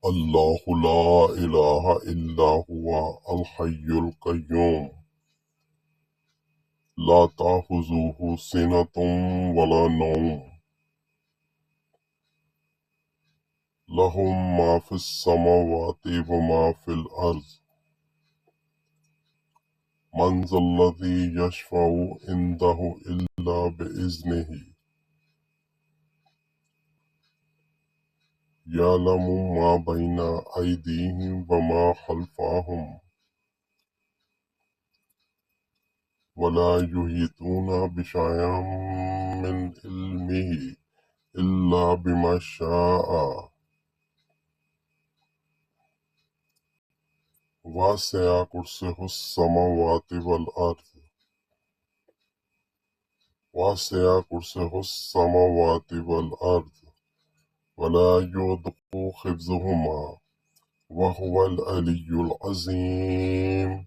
الله لا إله إلا هو الحي القيوم لا تأخذه سنة ولا نوم له ما في السماوات وما في الأرض من ذا الذي يشفع عنده إلا بإذنه يعلم ما بين أيديهم وما خلفهم ولا يحيطون بشيء من علمه إلا بما شاء وسع كرسيه السماوات والأرض وسع كرسيه السماوات والأرض ولا يؤوده حفظهما وهو العلي العظيم